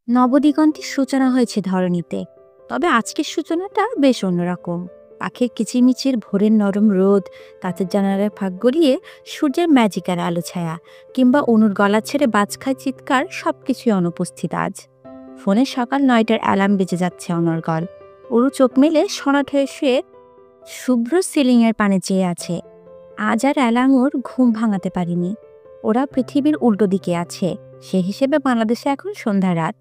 নবদিগন্তের সূচনা হয়েছে ধরণীতে। তবে আজকের সূচনাটা বেশ অন্যরকম। পাখির কিচিরমিচির, ভোরের নরম রোদ, কাঁচের জানালায় ফাঁক গড়িয়ে সূর্যের ম্যাজিক্যার আলো ছায়া, কিংবা অনুর গলা ছেড়ে বাজ খায় চিৎকার, সবকিছুই অনুপস্থিত আজ। ফোনে সকাল ৯টার অ্যালার্ম বেজে যাচ্ছে অনর্গল। অরু চোখ মেলে সনাট হয়ে শুয়ে শুভ্র সিলিংয়ের পানে চেয়ে আছে। আজ আর অ্যালার্ম ওর ঘুম ভাঙাতে পারিনি। ওরা পৃথিবীর উল্টো দিকে আছে, সে হিসেবে বাংলাদেশে এখন সন্ধ্যা রাত।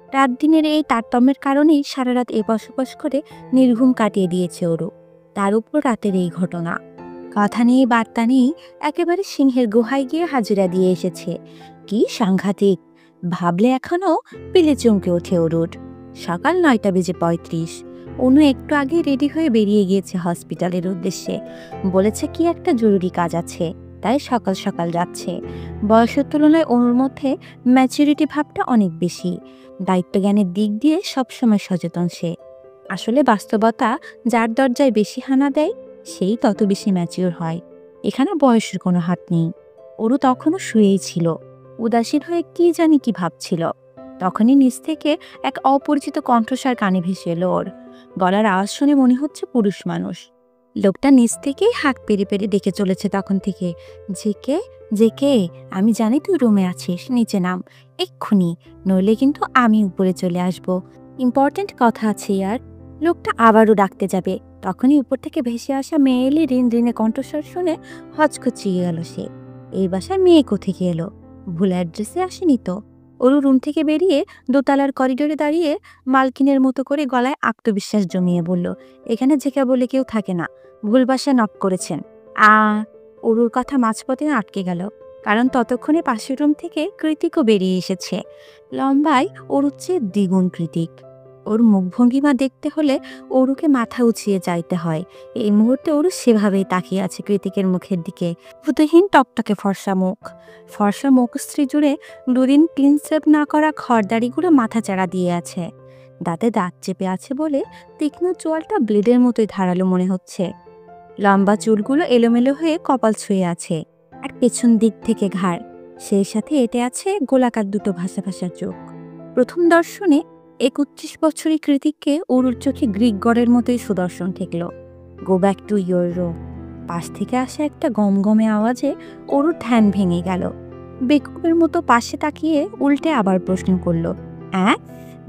রাত দিনের এই তারতম্যের কারণেই সারা রাত এপাশ ওপাশ করে নির্ঘুম কাটিয়ে দিয়েছে ওরও। তার উপর রাতের এই ঘটনা, কথা নেই বার্তা নেই, একেবারে সিংহের গুহায় গিয়ে হাজিরা দিয়ে এসেছে। কি সাংঘাতিক! ভাবলে এখনো পিলে চমকে ওঠে ওরুর। সকাল ৯টা বেজে ৩৫। অনু একটু আগে রেডি হয়ে বেরিয়ে গিয়েছে হসপিটালের উদ্দেশ্যে। বলেছে কি একটা জরুরি কাজ আছে, তাই সকাল সকাল যাচ্ছে। বয়সের তুলনায় অনুর মধ্যে ম্যাচুরিটি ভাবটা অনেক বেশি। দায়িত্বজ্ঞানের দিক দিয়ে সবসময় সচেতন সে। আসলে বাস্তবতা যার দরজায় বেশি হানা দেয়, সেই তত বেশি ম্যাচিওর হয়। এখানে বয়সের কোনো হাত নেই। ওরু তখনও শুয়েই ছিল, উদাসীন হয়ে কি জানি কি ভাবছিল। তখনই নিচ থেকে এক অপরিচিত কণ্ঠস্বর কানে ভেসে এলো ওর। গলার আওয়াজ শুনে মনে হচ্ছে পুরুষ মানুষ। লোকটা নিচ থেকেই হাঁক পেরে পেরে ডেকে চলেছে তখন থেকে। জেকে, জেকে, আমি জানি তুই রুমে আছিস, নিচে নাম এক্ষুনি, নইলে কিন্তু আমি উপরে চলে আসব। ইম্পর্ট্যান্ট কথা আছে ইয়ার। লোকটা আবারও ডাকতে যাবে, তখনই উপর থেকে ভেসে আসা মেয়েলি রিন রিনে কণ্ঠস্বর শুনে হচকচিয়ে গেল সে। এই বাসায় মেয়ে কোথেকে এলো? ভুল অ্যাড্রেসে আসেনি তো? ওরু রুম থেকে বেরিয়ে দোতলার করিডোরে দাঁড়িয়ে মালকিনের মতো করে গলায় আত্মবিশ্বাস জমিয়ে বলল, এখানে জেকা বলে কেউ থাকে না, ভুল বাসায় নক করেছেন। আ অরুর কথা মাঝপথে আটকে গেল, কারণ ততক্ষণে পাশের রুম থেকে কৃতিকও বেরিয়ে এসেছে। লম্বায় অরুর চেয়ে দ্বিগুণ কৃতিক। ওর মুখভঙ্গিমা দেখতে হলে অরুকে মাথা উঁচিয়ে যাইতে হয়। এই মুহূর্তে অরু সেভাবেই তাকিয়ে আছে কৃতিকের মুখের দিকে। ভূতহীন টকটকে ফর্সা মুখ, ফর্সা মুখশ্রী জুড়ে দুদিন ক্লিন সেভ না করা খড়দাড়িগুলো মাথা চাড়া দিয়ে আছে। দাঁতে দাঁত চেপে আছে বলে তীক্ষ্ণ চোয়ালটা ব্লেডের মতোই ধারালো মনে হচ্ছে। লম্বা চুলগুলো এলোমেলো হয়ে কপাল ছুঁয়ে আছে, আর পেছন দিক থেকে ঘাড়, সেই সাথে এটে আছে গোলাকার দুটো ভাসা ভাসা চোখ। প্রথম দর্শনে ৩১ বছরী কৃতিককে অরুর চোখে গ্রিক গডের মতোই সুদর্শন ঠেকল। Go back to your room. পাশ থেকে আসা একটা গমগমে আওয়াজে অরুর ধ্যান ভেঙে গেল। বেকুবের মতো পাশে তাকিয়ে উল্টে আবার প্রশ্ন করল,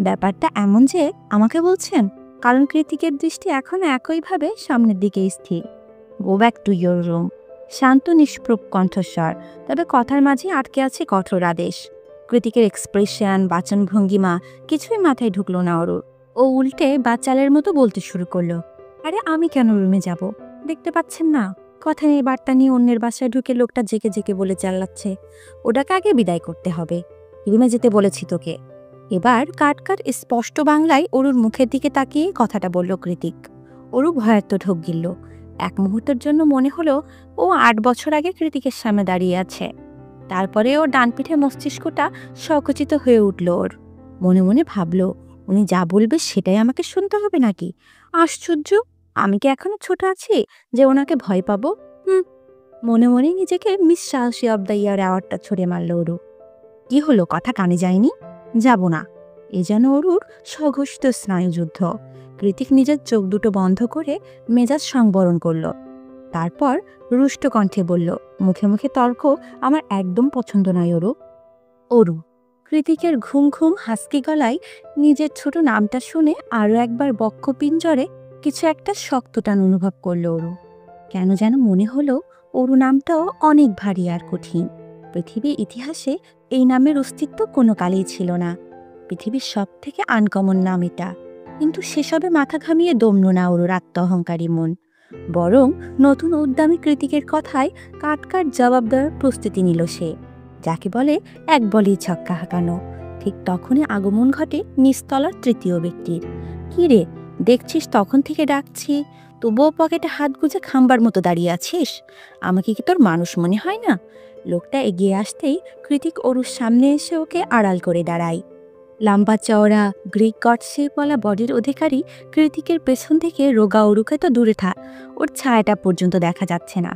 ব্যাপারটা এমন যে আমাকে বলছেন? কারণ কৃতিকের দৃষ্টি এখনো একইভাবে সামনের দিকে স্থির। Go back to your room. শান্ত নিষ্প্রভ কণ্ঠস্বর, তবে কথার মাঝে আটকে আছে কঠোর আদেশ। কৃতিকের এক্সপ্রেশন, বাচন ভঙ্গিমা কিছুই মাথায় ঢুকলো না ওর। ও উল্টে বাচালের মতো বলতে শুরু করলো, আরে আমি কেন রুমে যাব? দেখতে পাচ্ছেন না, কথা নেই বার্তা নিয়ে অন্যের বাসায় ঢুকে লোকটা জেকে জেকে বলে চালাচ্ছে। ওটাকে আগে বিদায় করতে হবে। রুমে যেতে বলেছি তোকে। এবার কাট কাট স্পষ্ট বাংলায় অরুর মুখের দিকে তাকিয়ে কথাটা বলল কৃতিক। অরু ভয়ার্ত ঢোক গিলল। এক মুহূর্তের জন্য মনে হলো ও ৮ বছর আগে কৃতিকের সামনে দাঁড়িয়ে আছে। তারপরে ওর ডান পিঠে মস্তিষ্কটা সংকুচিত হয়ে উঠল ওর। মনে মনে ভাবল, উনি যা বলবে সেটাই আমাকে শুনতে হবে নাকি? আশ্চর্য, আমি কি এখনো ছোট আছি যে ওনাকে ভয় পাবো? মনে মনে নিজেকে মিস সাহসী অব দ্য ইয়ার অ্যাওয়ার্ডটা ছড়ে মারল ওরু। কি হলো, কথা কানে যায়নি? যাব না। এ যেন অরুর সঘোষিত স্নায়ুযুদ্ধ। কৃতিক নিজের চোখ দুটো বন্ধ করে মেজাজ সংবরণ করল। তারপর রুষ্ট কণ্ঠে বলল, মুখে মুখে তর্ক আমার একদম পছন্দ নয় অরু। অরু। কৃতিকের ঘুম ঘুম হাসকি গলায় নিজের ছোট নামটা শুনে আরও একবার বক্ষ পিঞ্জরে কিছু একটা শক্ত টান অনুভব করল অরু। কেন যেন মনে হলো অরু নামটাও অনেক ভারী আর কঠিন। পৃথিবীর ইতিহাসে এই নামের অস্তিত্ব কোনো কালেই ছিল না। পৃথিবীর সব থেকে আনকমন নাম এটা। কিন্তু সেসবে মাথা ঘামিয়ে দমল না অরুর আত্ম অহংকারী মন। বরং নতুন উদ্যমী কৃতিকের কথায় কাট কাট জবাব দেওয়ার প্রস্তুতি নিল সে। যাকে বলে এক বলেই ছক্কা হাঁকানো। ঠিক তখনই আগমন ঘটে নিচতলার তৃতীয় ব্যক্তির। কি রে, দেখছিস তখন থেকে ডাকছি, তবুও পকেটে হাত গুজে খাম্বার মতো দাঁড়িয়ে আছিস? আমাকে কি তোর মানুষ মনে হয় না? লোকটা এগিয়ে আসতেই কৃতিক অরুর সামনে এসে ওকে আড়াল করে দাঁড়ায়। লম্বা চওড়া গ্রিক গড শেপওয়ালা বডির অধিকারী কৃতিকের পেছন থেকে রোগা অরুকে তো দূরে থাক, ওর ছায়াটা পর্যন্ত দেখা যাচ্ছে না।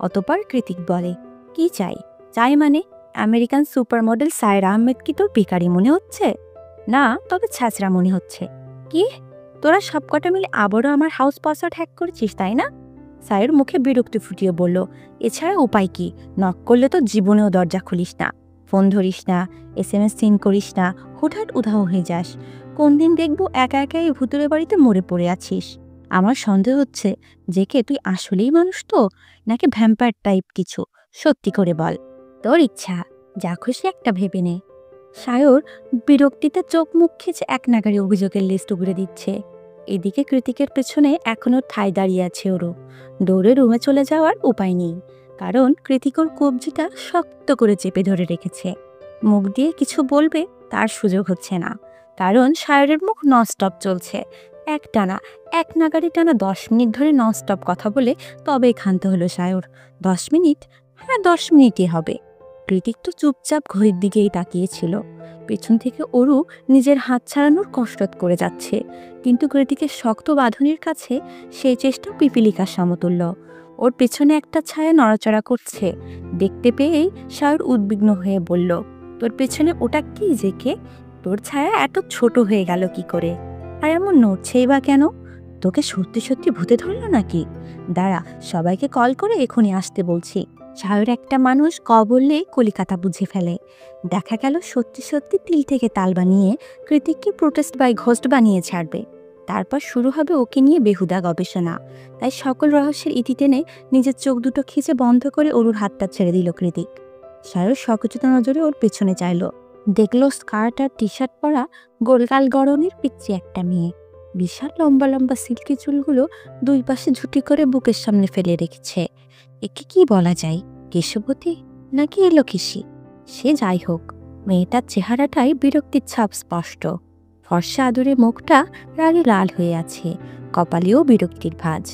অতঃপর কৃতিক বলে, কি চাই? চাই মানে American super model Saira Ahmed কি তোর পিকারি মনে হচ্ছে? না, তবে ছ্যাঁচড়া মনে হচ্ছে। কি, তোরা সবকটা মিলে আবারও আমার হাউস পাসওয়ার্ড হ্যাক করেছিস, তাই না? সায়র মুখে বিরক্তি ফুটিয়ে বলল, এছাড়া উপায় কি? নক করলে তো জীবনেও দরজা খুলিস না, ফোন ধরিস না, SMS সিন করিস না, হুটহাট উধাও হয়ে যাস। কোন দিন দেখবো একা একা এই ভুতুরে বাড়িতে মরে পড়ে আছিস। আমার সন্দেহ হচ্ছে যে কে তুই আসলেই মানুষ তো, নাকি ভ্যাম্পায়ার টাইপ কিছু? সত্যি করে বল। তোর ইচ্ছা, যা খুশি একটা ভেবে নে। সায়র বিরক্তিতে চোখ মুখ খিচে এক নাগাড়ে অভিযোগের লিস্ট উগড়ে দিচ্ছে। এদিকে কৃতিকের পেছনে এখনো ঠায় দাঁড়িয়ে আছে ওরও। দৌড়ে রুমে চলে যাওয়ার উপায় নেই, কারণ কৃতিক ওর কবজিটা শক্ত করে চেপে ধরে রেখেছে। মুখ দিয়ে কিছু বলবে তার সুযোগ হচ্ছে না, কারণ সায়রের মুখ ননস্টপ চলছে। এক নাগাড়ি টানা 10 মিনিট ধরে ননস্টপ কথা বলে তবেই ক্ষান্ত হলো সায়র। 10 মিনিট? হ্যাঁ, 10 মিনিটই হবে। কৃতিক তো চুপচাপ ঘড়ির দিকেই তাকিয়েছিল। পেছন থেকে অরু নিজের হাত ছাড়ানোর কসরত করে যাচ্ছে, কিন্তু কৃতিকের শক্ত বাঁধনের কাছে সেই চেষ্টা পিপিলিকার সমতুল্য। ওর পেছনে একটা ছায়া নড়াচড়া করছে। দেখতে পেয়েই সায়র উদ্বিগ্ন হয়ে বলল, তোর পেছনে ওটা কি যে কে? তোর ছায়া এত ছোট হয়ে গেল কি করে? আর এমন নড়ছেই বা কেন? তোকে সত্যি সত্যি ভূতে ধরলো নাকি? দাঁড়া, সবাইকে কল করে এখনই আসতে বলছি। সায়র একটা মানুষ ক বললেই কলিকাতা বুঝে ফেলে। দেখা গেল সত্যি সত্যি তিল থেকে তাল বানিয়ে কৃতিককে প্রোটেস্ট বাই ঘোস্ট বানিয়ে ছাড়বে। তারপর শুরু হবে ওকে নিয়ে বেহুদা গবেষণা। তাই সকল রহস্যের ইতি টেনে নিজের চোখ দুটো খিচে বন্ধ করে অরুর হাতটা ছেড়ে দিল কৃতিক। সায়র সচেতন নজরে ওর পেছনে চাইল। দেখল স্কার্ট আর টি শার্ট পরা গোলগাল গড়নের পিচ্ছি একটা মেয়ে। বিশাল লম্বা লম্বা সিল্কি চুলগুলো দুই পাশে ঝুঁটি করে বুকের সামনে ফেলে রেখেছে। একে কি বলা যায়, কেশবতী নাকি এলোকেশী? সে যাই হোক, মেয়েটার চেহারাটাই বিরক্তির ছাপ স্পষ্ট। ফর্সা আদুরে মুখটা রাগে লাল হয়ে আছে, কপালেও বিরক্তির ভাঁজ।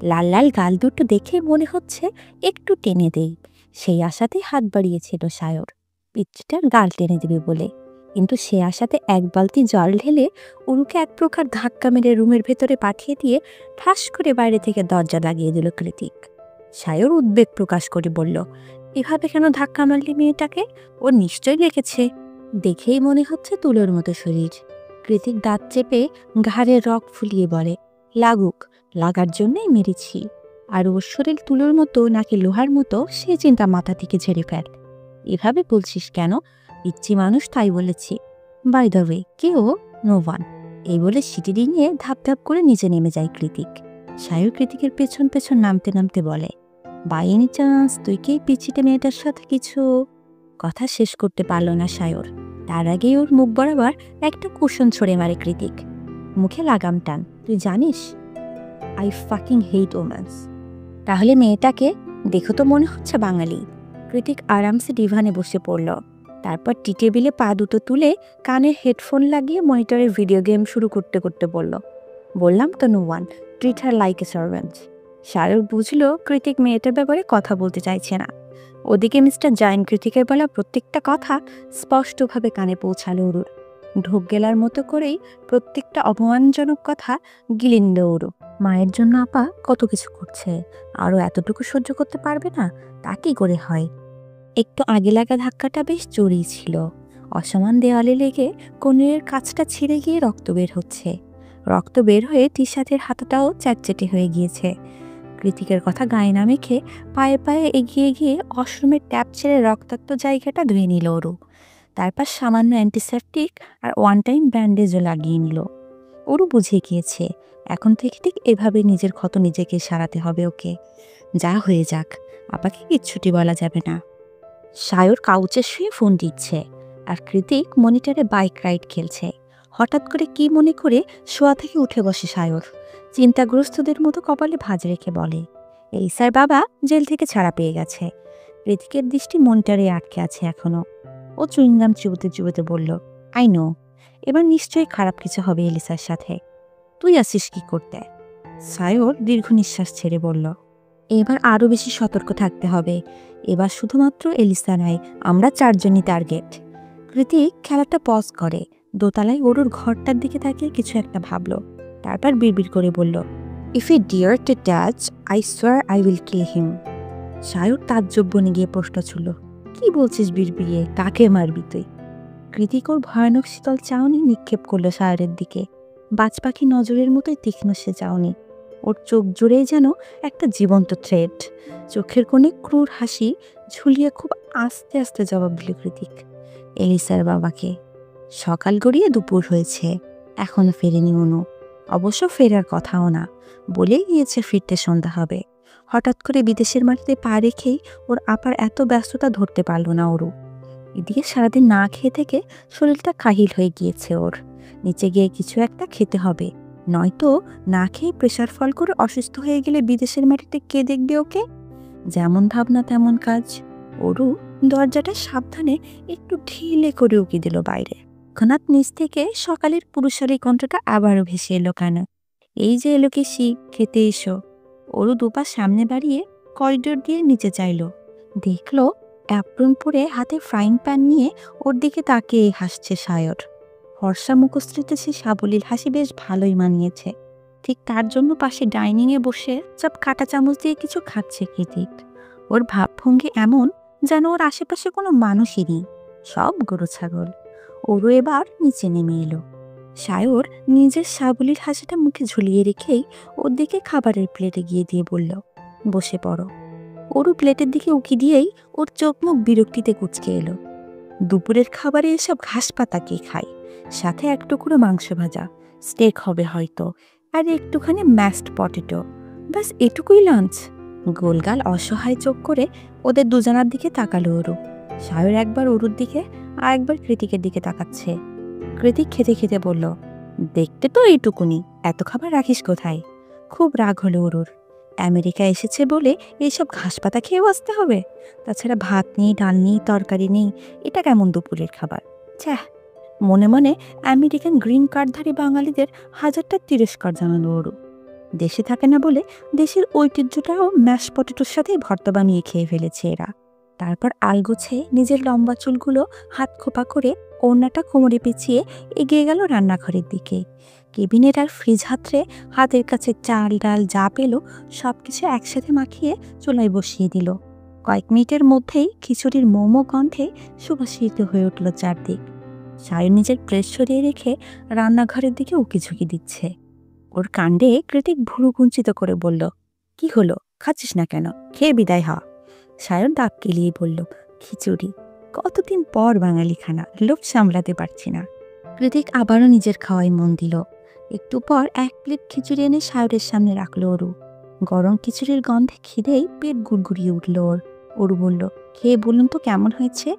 লাল লাল গাল দুটো দেখে মনে হচ্ছে একটু টেনে দেই। সেই আশাতেই হাত বাড়িয়েছিল সায়র, পিচ্চিটার গাল টেনে দেবে বলে। কিন্তু সে আশাতে এক বালতি জল ঢেলে উরুকে এক প্রকার ধাক্কা মেরে রুমের ভেতরে পাঠিয়ে দিয়ে ঠাস করে বাইরে থেকে দরজা লাগিয়ে দিল কৃতিক। সায়র উদ্বেগ প্রকাশ করে বলল, এভাবে কেন ধাক্কা মারলি মেয়েটাকে? ও নিশ্চয়ই লেগেছে, দেখেই মনে হচ্ছে তুলোর মতো শরীর। কৃতিক দাঁত চেপে ঘাড়ে রক ফুলিয়ে বলে, লাগুক, লাগার জন্যই মেরেছি। আর ওর শরীর তুলোর মতো নাকি লোহার মতো সে চিন্তা মাথা থেকে ঝেড়ে ফেল। এভাবে বলছিস কেন? ইচ্ছি মানুষ তাই বলেছি। বাই দ্য ওয়ে, কে ও? No one. এই বলে সিটি নিয়ে ধাপ ধাপ করে নিচে নেমে যায় কৃতিক। সায়র কৃতিকের পেছন পেছন নামতে নামতে বলে, বাই এনি চান্স তুই কি পিছিতে মেয়েটার সাথে কিছু? কথা শেষ করতে পারল না সায়র, তার আগেই ওর মুখ বরাবর একটা কুশন ছড়ে মারে কৃতিক। মুখে লাগাম টান, তুই জানিস আই ফাকিং হেট ওম্যান্স। তাহলে মেয়েটাকে দেখো তো মনে হচ্ছে বাঙালি। কৃতিক আরামসে ডিভানে বসে পড়ল। তারপর টি টেবিলে পা দুটো তুলে কানে হেডফোন লাগিয়ে মনিটরে ভিডিও গেম শুরু করতে করতে বলল, বললাম তো no one, treat her like a servant. Sayor বুঝলো কৃতিক মেয়েটার ব্যাপারে কথা বলতে চাইছে না। ওদিকে মিস্টার জাইন কৃতিকের বলা প্রত্যেকটা কথা স্পষ্টভাবে কানে পৌঁছালো ওরুর। ঢোক গেলার মতো করেই প্রত্যেকটা অপমানজনক কথা গিলে নিল ওরু। মায়ের জন্য আপা কত কিছু করছে, আরও এতটুকু সহ্য করতে পারবে না? তা কি করে হয়? একটু আগে লাগা ধাক্কাটা বেশ জোরেই ছিল। অসমান দেওয়ালে লেগে কনুইয়ের কাছটা ছিঁড়ে গিয়ে রক্ত বের হচ্ছে। রক্ত বের হয়ে টি শার্টের হাতাটাও চ্যাটচেটে হয়ে গিয়েছে। কৃতিকের কথা গায়ে না মেখে পায়ে পায়ে এগিয়ে গিয়ে ওয়াশরুমের ট্যাপ ছেড়ে রক্তাক্ত জায়গাটা ধুয়ে নিল ওরু। তারপর সামান্য অ্যান্টিসেপটিক আর ওয়ান টাইম ব্যান্ডেজও লাগিয়ে নিল। ওরু বুঝিয়ে গিয়েছে এখন থেকে ঠিক এভাবে নিজের ক্ষত নিজেকে সারাতে হবে ওকে। যা হয়ে যাক, আপাকে কিচ্ছুটি বলা যাবে না। সায়র কাউচে শুয়ে ফোন দিচ্ছে, আর কৃতিক মনিটরে বাইক রাইড খেলছে। হঠাৎ করে কি মনে করে শোয়া থেকে উঠে বসে সায়র। চিন্তাগ্রস্তদের মতো কপালে ভাঁজ রেখে বলে, এই স্যার বাবা জেল থেকে ছাড়া পেয়ে গেছে। কৃতিকের দৃষ্টি মনিটরে আটকে আছে এখনো। ও চুইংগাম চুবোতে চুবোতে বলল, আই নো, এবার নিশ্চয়ই খারাপ কিছু হবে এলিসার সাথে। তুই আসিস কি করতে? সায়র দীর্ঘ নিঃশ্বাস ছেড়ে বলল, এবার আরও বেশি সতর্ক থাকতে হবে। এবার শুধুমাত্র এলিসা নয়, আমরা চারজনই টার্গেট। কৃতিক খেলাটা পজ করে দোতলায় ওরুর ঘরটার দিকে তাকিয়ে কিছু একটা ভাবল। তারপর বিড়বিড় করে বলল, if he dare to touch I swear I will kill him. Sayar তাজ্জব বনে গিয়ে প্রশ্ন ছুড়ল, কি বলছিস বিড়বিড়িয়ে? কাকে মারবি তুই? কৃতিক ওর ভয়ানক শীতল চাউনি নিক্ষেপ করলো সায়রের দিকে। বাজ পাখি নজরের মতোই তীক্ষ্ণ সে চাউনি। ওর চোখ জুড়েই যেন একটা জীবন্ত থ্রেড। চোখের কোণে ক্রূর হাসি ঝুলিয়ে খুব আস্তে আস্তে জবাব দিল কৃতিক, এলিসার বাবাকে। সকাল গড়িয়ে দুপুর হয়েছে, এখনো ফেরেনি অনু। অবশ্য ফেরার কথাও না, বলেই গিয়েছে ফিরতে সন্ধ্যা হবে। হঠাৎ করে বিদেশের মাটিতে পা রেখেই ওর আপার এত ব্যস্ততা ধরতে পারল না ওরু। এদিকে সারাদিন না খেয়ে থেকে শরীরটা কাহিল হয়ে গিয়েছে ওর। নিচে গিয়ে কিছু একটা খেতে হবে, নয়তো না খেয়ে প্রেশার ফল করে অসুস্থ হয়ে গেলে বিদেশের মাটিতে কে দেখবে ওকে। যেমন ভাবনা তেমন কাজ। ওরু দরজাটা সাবধানে একটু ঢিলে করে উকি দিল বাইরে। তৎক্ষণাৎ নিচ থেকে সকালের পুরুষালী কণ্ঠটা আবারও ভেসে এলো কানে, এই যে এলো কেশি, খেতে এসো। ওরু দুপা সামনে বাড়িয়ে করিডোর দিয়ে নিচে চাইল। দেখলো অ্যাপ্রন পরে হাতে ফ্রাইং প্যান নিয়ে ওর দিকে তাকিয়ে হাসছে সায়র। ফর্সা মুখশ্রীতে সে সাবলীল হাসি বেশ ভালোই মানিয়েছে। ঠিক তার জন্য পাশে ডাইনিংয়ে বসে সব কাঁটা চামচ দিয়ে কিছু খাচ্ছে কৃতিক। ওর ভাবভঙ্গি এমন যেন ওর আশেপাশে কোনো মানুষই নেই, সব গরু ছাগল। ওরও এবার নিচে নেমে এলো। সায়র নিজের সাবলীল হাসিটা মুখে ঝুলিয়ে রেখেই ওর দিকে খাবারের প্লেটে গিয়ে দিয়ে বলল, বসে পড়ো। ওরু প্লেটের দিকে উকি দিয়েই ওর চোখ মুখ বিরক্তিতে কুঁচকে এলো। দুপুরের খাবারে এসব ঘাস পাতা কে খায়? সাথে এক টুকরো মাংস ভাজা, স্টেক হবে হয়তো, আর একটুখানি ম্যাশড পটেটো, ব্যাস এটুকুই লাঞ্চ। গোলগাল অসহায় চোখ করে ওদের দুজনার দিকে তাকালো ওরু। সায়র একবার ওরুর দিকে আর একবার কৃতিকের দিকে তাকাচ্ছে। কৃতিক খেতে খেতে বলল, দেখতে তো এইটুকুনি, এত খাবার রাখিস কোথায়? খুব রাগ হলো ওরুর। আমেরিকা এসেছে বলে এইসব ঘাস পাতা খেয়েও আসতে হবে? তাছাড়া ভাত নেই, ডাল নেই, তরকারি নেই, এটা কেমন দুপুরের খাবার? ছ্যাঃ। মনে মনে আমেরিকান গ্রিন কার্ডধারী বাঙালিদের হাজারটা তিরস্কার জানালো ওরু। দেশে থাকে না বলে দেশের ঐতিহ্যটাও ম্যাশ পটেটোর সাথে ভর্তা বানিয়ে খেয়ে ফেলেছে এরা। তারপর আলগোছে নিজের লম্বা চুলগুলো হাত খোপা করে ওড়নাটা কোমরে পেঁচিয়ে এগিয়ে গেল রান্নাঘরের দিকে। কেবিনেট আর ফ্রিজ হাতড়ে হাতের কাছে চাল ডাল যা পেল সব কিছু একসাথে মাখিয়ে চুলায় বসিয়ে দিল। কয়েক মিনিটের মধ্যেই খিচুড়ির মোমো গন্ধে সুবাসিত হয়ে উঠল চারদিক। সায়র নিজের প্লেট সরিয়ে রেখে রান্নাঘরের দিকে উকিঝুঁকি দিচ্ছে। ওর কাণ্ডে কৃতিক ভুরু কুঞ্চিত করে বলল, কি হলো, খাচ্ছিস না কেন? খেয়ে বিদায় হ। সায়র দাঁত কেলিয়ে বলল, খিচুড়ি, কতদিন পর বাঙালি খানা, লোভ সামলাতে পারছি না। কৃতিক আবারও নিজের খাওয়ায় মন দিল। একটু পর এক প্লেট খিচুড়ি এনে সায়রের সামনে রাখলো ওরু। গরম খিচুড়ির গন্ধে খিদেই পেট গুড়গুড়িয়ে উঠল ওর। ওরু বলল, খেয়ে বলুন তো কেমন হয়েছে?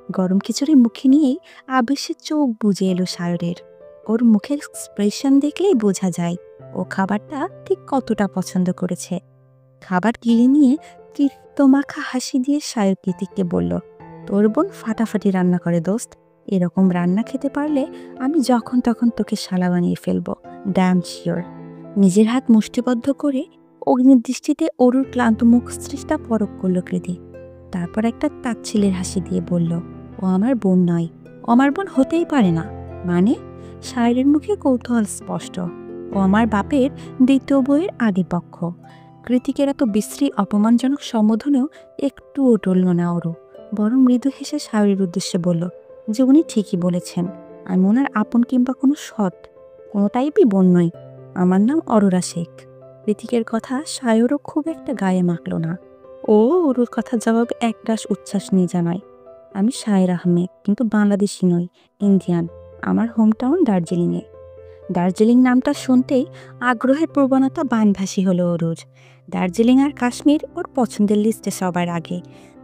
গরম খিচুড়ি মুখে নিয়েই আবেশে চোখ বুজে এলো সায়রের। ওর মুখের এক্সপ্রেশন দেখলেই বোঝা যায় ও খাবারটা ঠিক কতটা পছন্দ করেছে। খাবার গিলে নিয়ে তিক্তমাখা হাসি দিয়ে সায়র কৃতিককে বলল, তোর বোন ফাটাফাটি রান্না করে দোস্ত। এরকম রান্না খেতে পারলে আমি যখন তখন তোকে শালা বানিয়ে ফেলবো, ড্যাম শিওর। নিজের হাত মুষ্টিবদ্ধ করে অগ্নির দৃষ্টিতে অরুর ক্লান্ত মুখশ্রীটা পরখ করলো কৃতিক। তারপর একটা তাচ্ছিলের হাসি দিয়ে বলল, ও আমার বোন নয়, ও আমার বোন হতেই পারে না। মানে? সায়রের মুখে কৌতূহল স্পষ্ট। ও আমার বাপের দ্বিতীয় বইয়ের আগে পক্ষ। কৃতিকের এত বিশ্রী অপমানজনক সম্বোধনেও একটুও টলল না ওরু, বরং মৃদু হেসে সায়রের উদ্দেশ্যে বলল যে উনি ঠিকই বলেছেন, আমি ওনার আপন কিংবা কোনো সৎ কোনো টাইপই বোন নই। আমার নাম অরোরা শেখ। কৃতিকের কথা সায়রও খুব একটা গায়ে মাখল না। ও ওরুর কথা জবাবে একরাশ উচ্ছ্বাস নিয়ে জানায়, আমি শায়ের আহমেদ, কিন্তু বাংলাদেশি নই, ইন্ডিয়ান। আমার হোমটাউন দার্জিলিংয়ে। দার্জিলিং নামটা শুনতেই আগ্রহের প্রবণতা বানভাসী হলো ওরুর। দার্জিলিং আর কাশ্মীর ওর পছন্দের লিস্টে সবার আগে।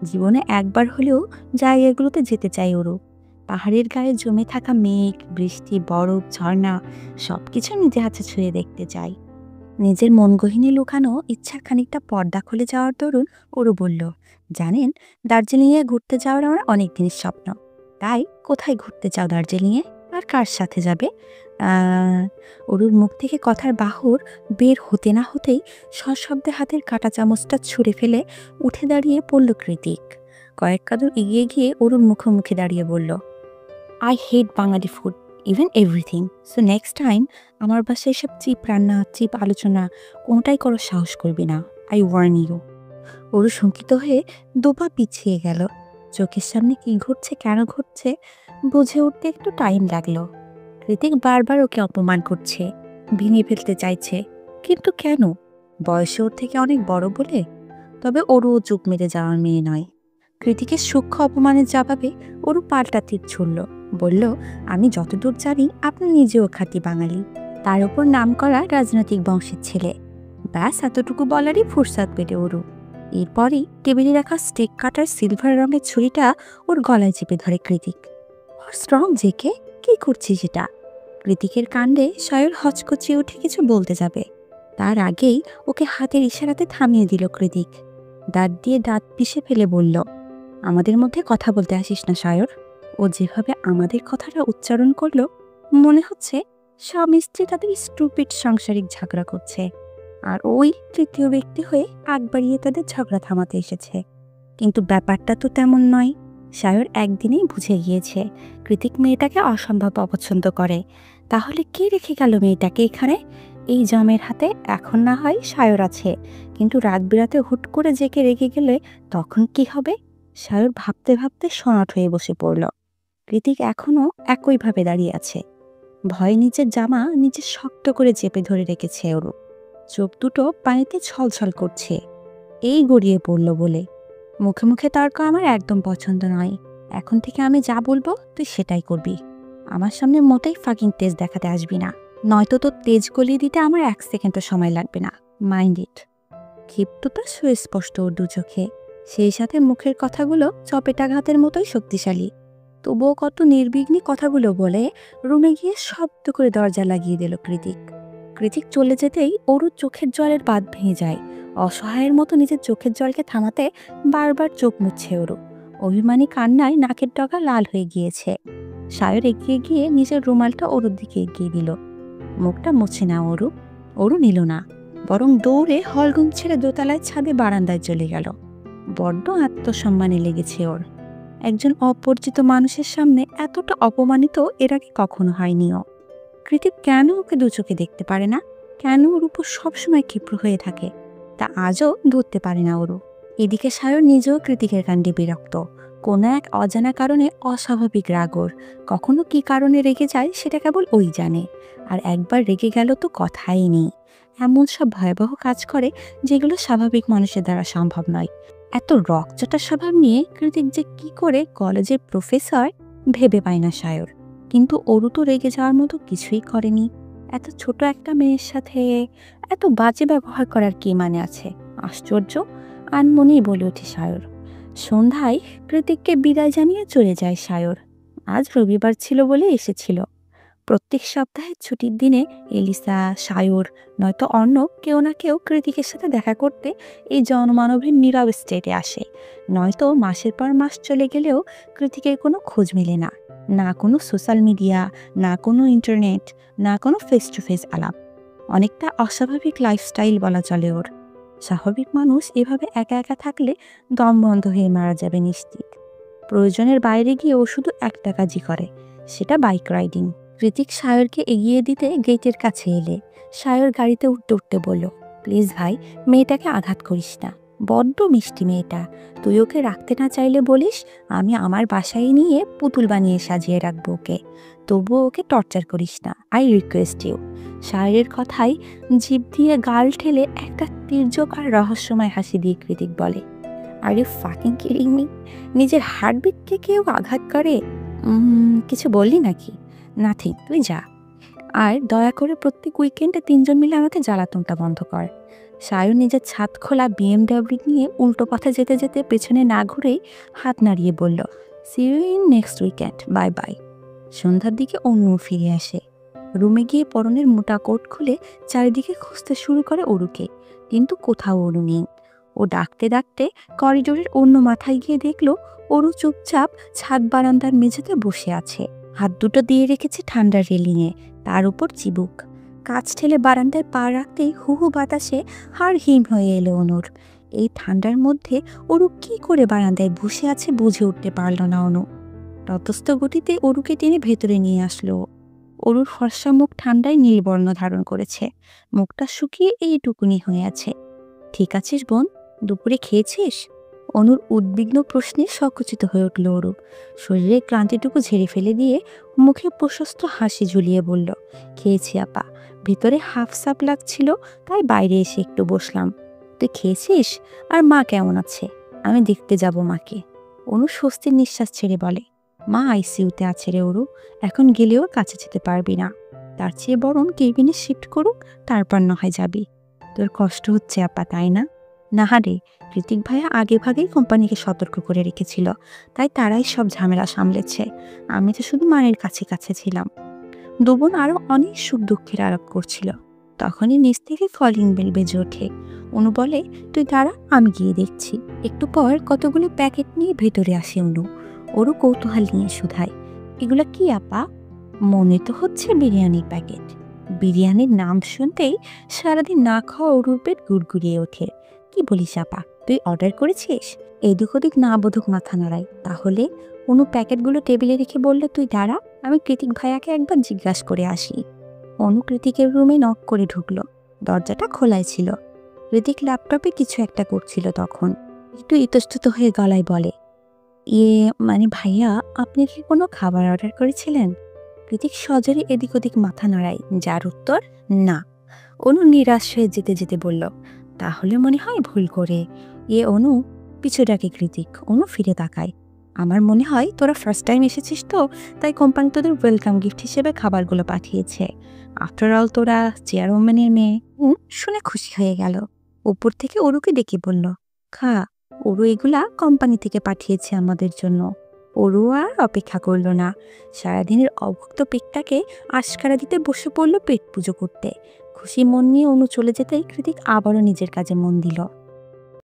জীবনে একবার হলেও জায়গাগুলোতে যেতে চাই ওরু। পাহাড়ের গায়ে জমে থাকা মেঘ, বৃষ্টি, বরফ, ঝর্ণা সব কিছু নিজে হাতে ছুঁয়ে দেখতে চাই। নিজের মন গহিনী লুকানো ইচ্ছার খানিকটা পর্দা খুলে যাওয়ার দরুন ওরু বলল, জানেন, দার্জিলিংয়ে ঘুরতে যাওয়ার আমার অনেক দিনের স্বপ্ন। তাই কোথায় ঘুরতে চাও দার্জিলিংয়ে, আর কার সাথে যাবে? অরুর মুখ থেকে কথার বাহুর বের হতে না হতেই সশব্দে হাতের কাঁটা চামচটা ছুঁড়ে ফেলে উঠে দাঁড়িয়ে পড়ল কৃতিক। কয়েক কাদর এগিয়ে গিয়ে অরুর মুখোমুখি দাঁড়িয়ে বলল, I hate Bangali food, even everything. So next time আমার বাসায় এসব চিপ রান্না, চিপ আলোচনা কোনোটাই করার সাহস করবি না। I Warne you. অরু শঙ্কিত হয়ে দুপা পিছিয়ে গেল। চোখের সামনে কি ঘটছে, কেন ঘটছে বুঝে উঠতে একটু টাইম লাগলো। কৃতিক বারবার ওকে অপমান করছে, ভেঙে ফেলতে চাইছে, কিন্তু কেন? বয়সে ওর থেকে অনেক বড় বলে? তবে ওরও চুপ মেরে যাওয়ার মেয়ে নয়। কৃতিকের সূক্ষ্ম অপমানের জবাবে ওরও পাল্টা তীর ছুড়ল, বলল, আমি যতদূর জানি আপনি নিজেও খাঁটি বাঙালি, তার উপর নামকরা রাজনৈতিক বংশের ছেলে। ব্যাস এতটুকু বলারই ফুরসাদ পেটে ওরু। এরপরই টেবিলে রাখা স্টেক কাটার সিলভার রঙের ছুরিটা ওর গলায় চেপে ধরে কৃতিক। স্ট্রং জেকে, কি করছিস এটা? কৃতিকের কাণ্ডে সায়র হচকচিয়ে উঠে কিছু বলতে যাবে, তার আগেই ওকে হাতের ইশারাতে থামিয়ে দিল কৃতিক। দাঁত দিয়ে দাঁত পিষে ফেলে বলল, আমাদের মধ্যে কথা বলতে আসিস না সায়র। ও যেভাবে আমাদের কথাটা উচ্চারণ করলো, মনে হচ্ছে স্বামী স্ত্রী তাদের স্টুপিড সাংসারিক ঝগড়া করছে, আর ওই তৃতীয় ব্যক্তি হয়ে আগ বাড়িয়ে তাদের ঝগড়া থামাতে এসেছে। কিন্তু ব্যাপারটা তো তেমন নয়। সায়র একদিনেই বুঝে গিয়েছে কৃতিক মেয়েটাকে অসম্ভব অপছন্দ করে। তাহলে কে রেখে গেল মেয়েটাকে এখানে? এই জামের হাতে এখন না হয় সায়র আছে, কিন্তু রাত বিরাতে হুট করে জেকে রেগে গেলে তখন কি হবে? সায়র ভাবতে ভাবতে সনাট হয়ে বসে পড়ল। কৃতিক এখনো একইভাবে দাঁড়িয়ে আছে, ভয়ে নিজের জামা নিজে শক্ত করে চেপে ধরে রেখেছে ওর। চোখ দুটো পানিতে ছলছল করছে। এই গড়িয়ে পড়ল বলে, মুখে মুখে তর্ক আমার একদম পছন্দ নয়। এখন থেকে আমি যা বলবো তুই সেটাই করবি। আমার সামনে মোটেই ফাকিং তেজ দেখাতে আসবি না, নয়তো তোর তেজ গলিয়ে দিতে আমার 1 সেকেন্ডও সময় লাগবে না। Mind it. ক্ষিপ্ততা সুস্পষ্ট ওর দু চোখে, সেই সাথে মুখের কথাগুলো চপেটাঘাতের মতোই শক্তিশালী। তবুও কত নির্বিঘ্নে কথাগুলো বলে রুমে গিয়ে শব্দ করে দরজা লাগিয়ে দিল কৃতিক। কৃতিক চলে যেতেই ওরও চোখের জলের বাঁধ ভেঙে যায়। অসহায়ের মতো নিজের চোখের জলকে থামাতে বারবার চোখ মুছছে ওরও। অভিমানী কান্নায় নাকের ডগা লাল হয়ে গিয়েছে। সায়র এগিয়ে গিয়ে নিজের রুমালটা ওরুর দিকে এগিয়ে দিল। মুখটা মুছে না ওরু নিল না, বরং দৌড়ে হলরুম ছেড়ে দোতলায় ছাদে বারান্দায় চলে গেল। বড্ড আত্মসম্মানে লেগেছে ওর। একজন অপরিচিত মানুষের সামনে এতটা অপমানিত এর আগে কখনো হয়নিও। কৃতিক কেন ওকে দু চোখে দেখতে পারে না? কেন ওর উপর সবসময় ক্ষিপ্র হয়ে থাকে? তা আজও ধরতে পারে না ওরও। এদিকে সায়র নিজেও কৃতিকের কাণ্ডে বিরক্ত। কোনো এক অজানা কারণে অস্বাভাবিক রাগ ওর। কখনো কি কারণে রেগে যায় সেটা কেবল ওই জানে। আর একবার রেগে গেল তো কথাই নেই। এমন সব ভয়াবহ কাজ করে যেগুলো স্বাভাবিক মানুষের দ্বারা সম্ভব নয়। এত রকচটা স্বভাব নিয়ে কৃতিক যে কি করে কলেজের প্রফেসর ভেবে পায় না সায়র। কিন্তু ওরও তো রেগে যাওয়ার মতো কিছুই করেনি। এত ছোট একটা মেয়ের সাথে এত বাজে ব্যবহার করার কি মানে আছে? আশ্চর্য, আনমনেই বলে ওঠে সায়র। সন্ধ্যায় কৃতিককে বিদায় জানিয়ে চলে যায় সায়র। আজ রবিবার ছিল বলে এসেছিল। প্রত্যেক সপ্তাহের ছুটির দিনে এলিসা, সায়র নয়তো অর্ণব কেউ না কেউ কৃতিকের সাথে দেখা করতে এই জনমানবের নীরব স্টেটে আসে। নয়তো মাসের পর মাস চলে গেলেও কৃতিকের কোনো খোঁজ মেলে না। না কোনো সোশ্যাল মিডিয়া, না কোনো ইন্টারনেট, না কোনো ফেস টু ফেস আলাপ। অনেকটা অস্বাভাবিক লাইফস্টাইল বলা চলে ওর। স্বাভাবিক মানুষ এভাবে একা একা থাকলে দম বন্ধ হয়ে মারা যাবে নিশ্চিত। প্রয়োজনের বাইরে গিয়ে ও শুধু একটা কাজই করে, সেটা বাইক রাইডিং। কৃতিক সায়রকে এগিয়ে দিতে গেটের কাছে এলে সায়র গাড়িতে উঠতে উঠতে বলল, প্লিজ ভাই, মেয়েটাকে আঘাত করিস না। বড্ড মিষ্টি মেয়েটা, তুই ওকে রাখতে না চাইলে বলিস, আমি আমার বাসায় নিয়ে পুতুল বানিয়ে সাজিয়ে রাখবো ওকে। তবুও ওকে টর্চার করিস না, আই রিকোয়েস্ট ইউ। সায়রের কথায় জিভ দিয়ে গাল ঠেলে একটা তির্যক আর রহস্যময় হাসি দিয়ে কৃতিক বলে, are you fucking kidding me? নিজের হার্টবিটকে কেউ আঘাত করে? কিছু বললি নাকি? নাথিং, তুই যা। আর দয়া করে প্রত্যেক উইকেন্ডে 3 জন মিলে আমাকে জ্বালাতনটা বন্ধ কর। সায়র নিজের ছাদ খোলা বিএমডাব্লিউ নিয়ে উল্টো পথে যেতে যেতে পেছনে না ঘুরেই হাত নাড়িয়ে বলল, see you in next weekend, bye bye. সন্ধ্যার দিকে অন্য ফিরে আসে। রুমে গিয়ে পরনের মোটা কোট খুলে চারিদিকে খুঁজতে শুরু করে অরুকে, কিন্তু কোথাও অরু নেই। ও ডাকতে ডাকতে করিডোরের অন্য মাথায় গিয়ে দেখল অরু চুপচাপ ছাদ বারান্দার মেঝেতে বসে আছে। হাত দুটো দিয়ে রেখেছে ঠান্ডার রেলিংয়ে, তার উপর চিবুক। কাজ ঠেলে বারান্দায় পা রাখতেই হু হু বাতাসে হাড় হিম হয়ে এলো অনুর। এই ঠান্ডার মধ্যে অরু কি করে বারান্দায় বসে আছে বুঝে উঠতে পারল না অনু। ততস্থ গতিতে অরুকে টেনে ভেতরে নিয়ে আসলো। অরুর ফর্সা মুখ ঠান্ডায় নীলবর্ণ ধারণ করেছে, মুখটা শুকিয়ে এইটুকুনি হয়ে আছে। ঠিক আছিস বোন? দুপুরে খেয়েছিস? অনুর উদ্বিগ্ন প্রশ্নে সংকুচিত হয়ে উঠল অরূপ। শরীরের ক্লান্তিটুকু ঝেড়ে ফেলে দিয়ে মুখে প্রশস্ত হাসি ঝুলিয়ে বলল, খেয়েছি আপা, ভিতরে হাফ সাপ লাগছিল, তাই বাইরে এসে একটু বসলাম। তুই খেয়েছিস? আর মা কেমন আছে? আমি দেখতে যাব মাকে। অনু স্বস্তির নিঃশ্বাস ছেড়ে বলে, মা আইসিইউতে আছে রে অরু, এখন গেলেও কাছে যেতে পারবি না। তার চেয়ে বরং কেবিনে শিফট করুক, তারপর না হয় যাবি। তোর কষ্ট হচ্ছে আপা, তাই না? না রে, কৃতিক ভাইয়া আগে ভাগেই কোম্পানিকে সতর্ক করে রেখেছিল, তাই তারাই সব ঝামেলা সামলেছে। আমি তো শুধু মায়ের কাছে কাছে ছিলাম। দুবোন আরো অনেক সুখ দুঃখের আলাপ করছিল। তখনই নিচ থেকে কলিং বেল বেজে ওঠে। অনু বলে, তুই দাঁড়া, আমি গিয়ে দেখছি। একটু পর কতগুলো প্যাকেট নিয়ে ভেতরে আসে অনু। ওরও কৌতূহল নিয়ে শুধায়, এগুলো কি আপা? মনে তো হচ্ছে বিরিয়ানির প্যাকেট। বিরিয়ানির নাম শুনতেই সারাদিন না খাওয়া অরুর পেট গুড়গুড়িয়ে ওঠে। কি বলিস আপা, তুই অর্ডার করেছিস? এদিক ওদিক না বোধক মাথা নাড়ায়। তাহলে অনু প্যাকেটগুলো টেবিলে রেখে বললে, তুই দাঁড়া, আমি কৃতিক ভাইয়াকে একবার জিজ্ঞাসা করে আসি। অনু কৃতিকের রুমে নক করে ঢুকলো। দরজাটা খোলাই ছিল। কৃতিক ল্যাপটপে কিছু একটা করছিল তখন। একটু ইতস্তত হয়ে গলায় বলে, ইয়ে মানে ভাইয়া, আপনি কি কোনো খাবার অর্ডার করেছিলেন? কৃতিক সজরে এদিক ওদিক মাথা নাড়ায়, যার উত্তর না। অনু নিরাশ হয়ে যেতে যেতে বলল, তাহলে মনে হয় ভুল করে। অনু, পিছু ডাকে কৃতিক। অনু ফিরে তাকায়। আমার মনে হয় তোরা ফার্স্ট টাইম এসেছিস তো, তাই কোম্পানি তোদের ওয়েলকাম গিফট হিসেবে খাবারগুলো পাঠিয়েছে। আফটার অল তোরা চেয়ারম্যানের মেয়ে। শুনে খুশি হয়ে গেল। উপর থেকে অরুকে ডেকে বলল, খা। অরু এগুলা কোম্পানি থেকে পাঠিয়েছে আমাদের জন্য। অরু আর অপেক্ষা করল না। সারাদিনের অভুক্ত পেটটাকে আশকারা দিতে বসে পড়ল পেট পুজো করতে। খুশি মন নিয়ে অনু চলে যেতেই কৃতিক আবারও নিজের কাজে মন দিল।